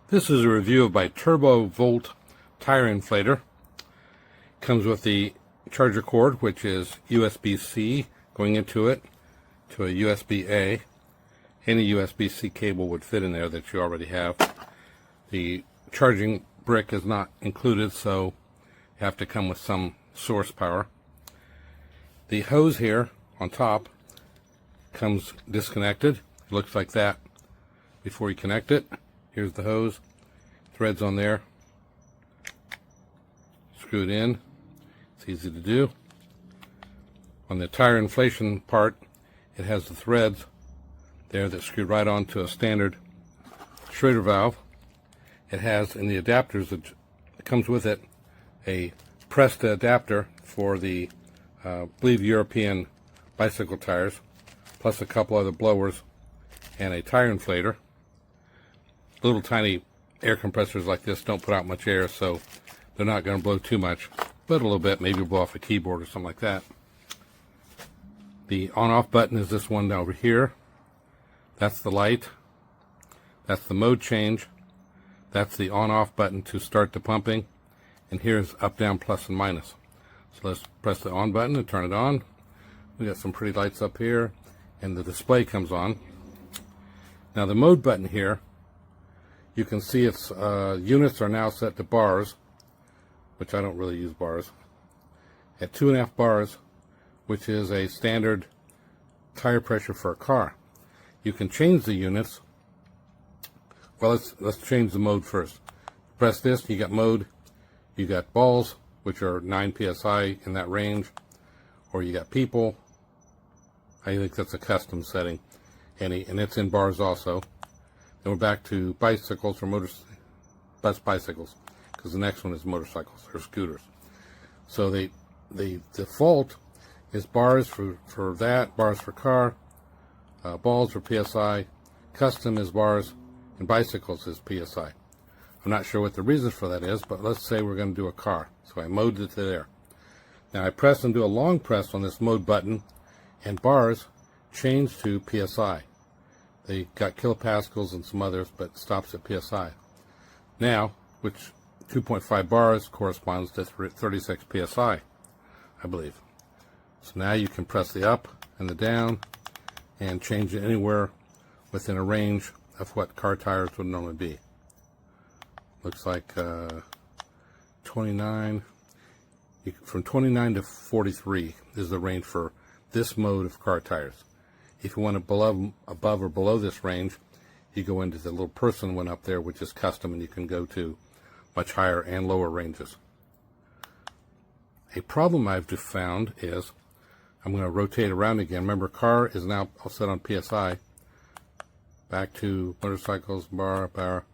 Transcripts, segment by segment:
This is a review of my TurboVolt tire inflator. Comes with the charger cord, which is USB-C going into it to a USB-A. Any USB-C cable would fit in there that you already have. The charging brick is not included, so you have to come with some source power. The hose here on top comes disconnected. It looks like that before you connect it. Here's the hose, threads on there, screw it in, it's easy to do. On the tire inflation part, it has the threads there that screw right onto a standard Schrader valve. It has, in the adapters that comes with it, a pressed adapter for the, I believe, European bicycle tires, plus a couple other blowers and a tire inflator. Little tiny air compressors like this don't put out much air, so they're not going to blow too much, but a little bit, maybe blow off a keyboard or something like that. The on-off button is this one over here. That's the light. That's the mode change. That's the on-off button to start the pumping. And here's up, down, plus, and minus. So let's press the on button and turn it on. We got some pretty lights up here, and the display comes on. Now the mode button here, you can see its units are now set to bars, which I don't really use bars, at 2.5 bars, which is a standard tire pressure for a car. You can change the units. Well, let's change the mode first. Press this, you got mode, you got balls, which are 9 PSI in that range, or you got people. I think that's a custom setting, and it's in bars also. Then we're back to bicycles or bus bicycles, because the next one is motorcycles or scooters. So the default is bars for that, bars for car, balls for PSI, custom is bars, and bicycles is PSI. I'm not sure what the reason for that is, but let's say we're going to do a car. So I moded it to there. Now I press and do a long press on this mode button, and bars change to PSI. They got kilopascals and some others, but stops at PSI. Now, which 2.5 bars corresponds to 36 PSI, I believe. So now you can press the up and the down and change it anywhere within a range of what car tires would normally be. Looks like 29, from 29 to 43 is the range for this mode of car tires. If you want it above or below this range, you go into the little person one up there, which is custom, and you can go to much higher and lower ranges. A problem I've just found is, I'm going to rotate around again. Remember, car is now all set on PSI. Back to motorcycles, bar.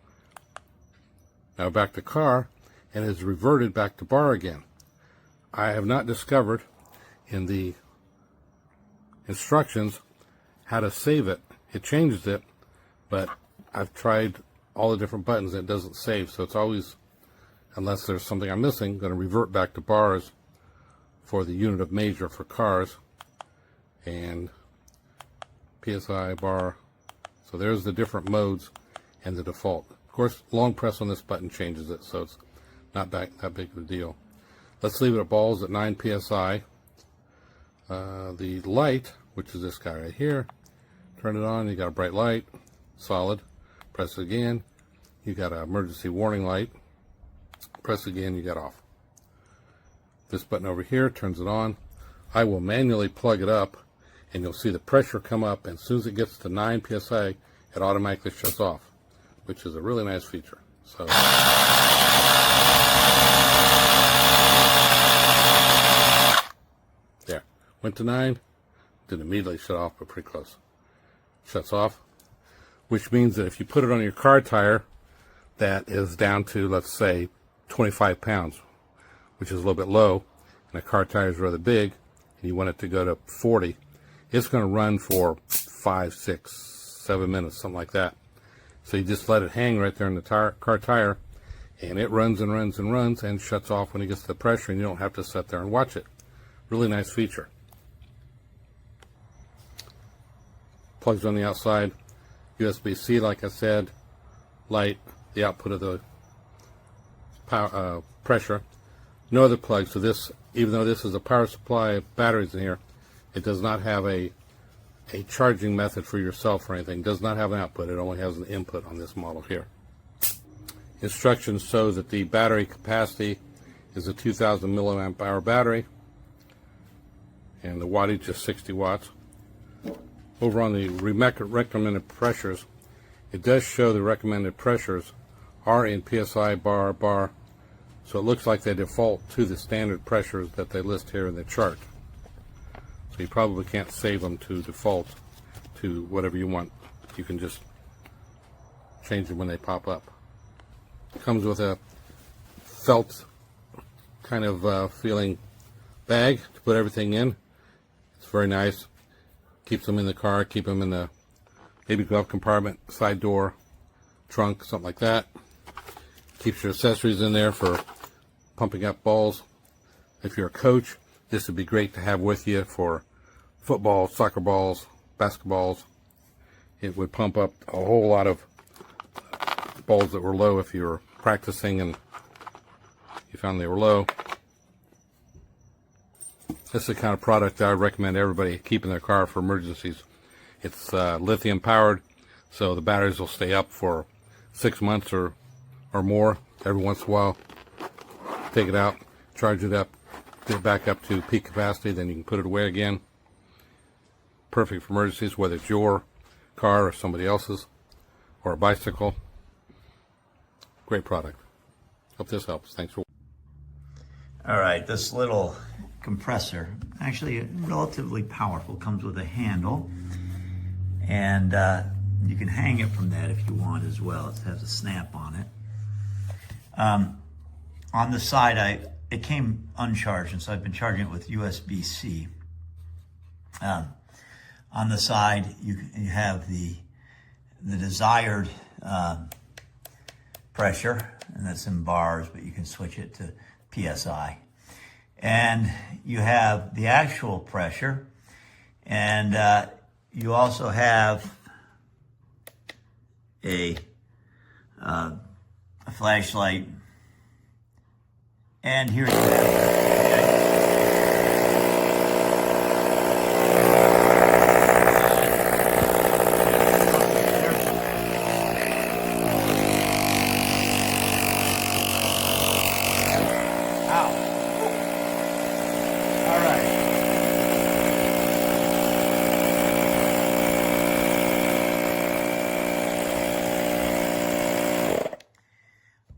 Now back to car, and it's reverted back to bar again. I have not discovered in the instructions how to save it. It changes it, but I've tried all the different buttons and it doesn't save. So it's always, unless there's something I'm missing, going to revert back to bars for the unit of measure for cars, and PSI, bar. So there's the different modes and the default. Of course, long press on this button changes it, so it's not that big of a deal. Let's leave it at balls at 9 PSI. The light, which is this guy right here, turn it on, you got a bright light, solid. Press it again, you got an emergency warning light. Press again, you got off. This button over here turns it on. I will manually plug it up, and you'll see the pressure come up, and as soon as it gets to 9 PSI, it automatically shuts off, which is a really nice feature. So there, went to 9, didn't immediately shut off, but pretty close. Shuts off, which means that if you put it on your car tire that is down to, let's say, 25 pounds, which is a little bit low, and the car tire is rather big, and you want it to go to 40, it's going to run for 5, 6, 7 minutes, something like that. So you just let it hang right there in the car tire, and it runs and runs and runs and shuts off when it gets to the pressure, and you don't have to sit there and watch it. Really nice feature. Plugs on the outside, USB-C, like I said, light, the output of the power, pressure. No other plug. So this, even though this is a power supply, batteries in here, it does not have a charging method for yourself or anything. It does not have an output. It only has an input on this model here. Instructions show that the battery capacity is a 2,000 milliamp hour battery, and the wattage is 60 watts. Over on the recommended pressures, it does show the recommended pressures are in PSI bar, so it looks like they default to the standard pressures that they list here in the chart. So you probably can't save them to default to whatever you want. You can just change them when they pop up. It comes with a felt kind of feeling bag to put everything in. It's very nice. Keeps them in the car, keep them in the maybe glove compartment, side door, trunk, something like that. Keeps your accessories in there for pumping up balls. If you're a coach, this would be great to have with you for football, soccer balls, basketballs. It would pump up a whole lot of balls that were low if you were practicing and you found they were low. This is the kind of product I recommend everybody keep in their car for emergencies. It's lithium powered, so the batteries will stay up for 6 months or more. Every once in a while, take it out, charge it up, get it back up to peak capacity, then you can put it away again. Perfect for emergencies, whether it's your car or somebody else's, or a bicycle. Great product. Hope this helps. Thanks for. All right, this little compressor, actually relatively powerful, comes with a handle, and you can hang it from that if you want as well. It has a snap on it. On the side, it came uncharged, and so I've been charging it with USB-C. On the side, you have the desired pressure, and that's in bars, but you can switch it to PSI. And you have the actual pressure, and you also have a flashlight, and here you have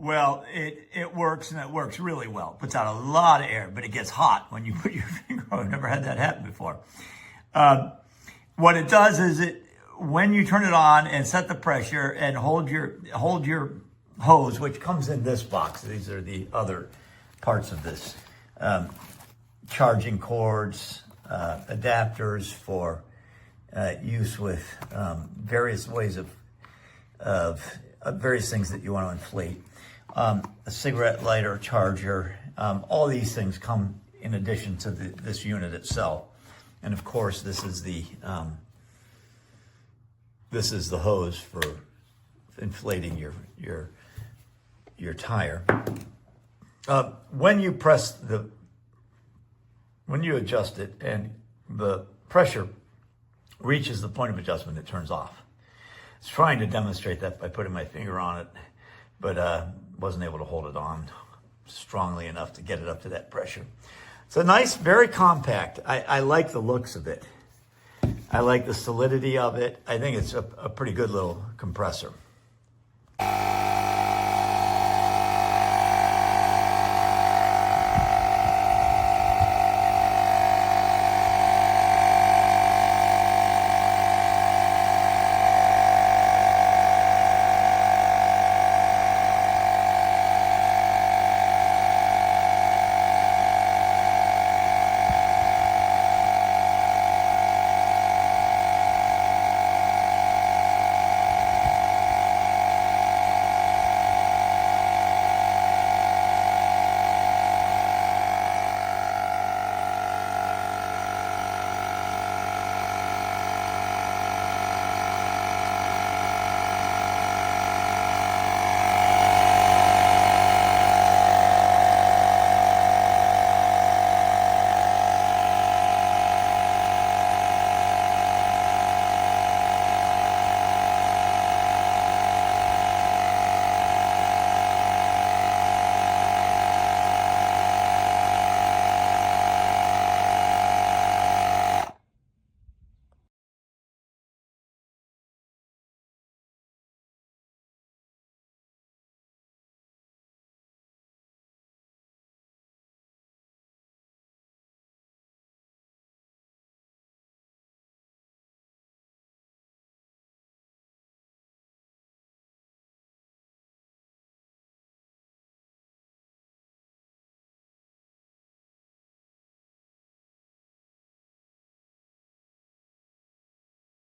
Well, it works, and it works really well. It puts out a lot of air, but it gets hot when you put your finger on it. I've never had that happen before. What it does is when you turn it on and set the pressure and hold your hose, which comes in this box. These are the other parts of this. Charging cords, adapters for use with various ways of various things that you want to inflate. A cigarette lighter, charger, all these things come in addition to this unit itself. And of course, this is the hose for inflating your tire. When you adjust it and the pressure reaches the point of adjustment, it turns off. I was trying to demonstrate that by putting my finger on it, but wasn't able to hold it on strongly enough to get it up to that pressure. It's a nice, very compact. I like the looks of it. I like the solidity of it. I think it's a pretty good little compressor.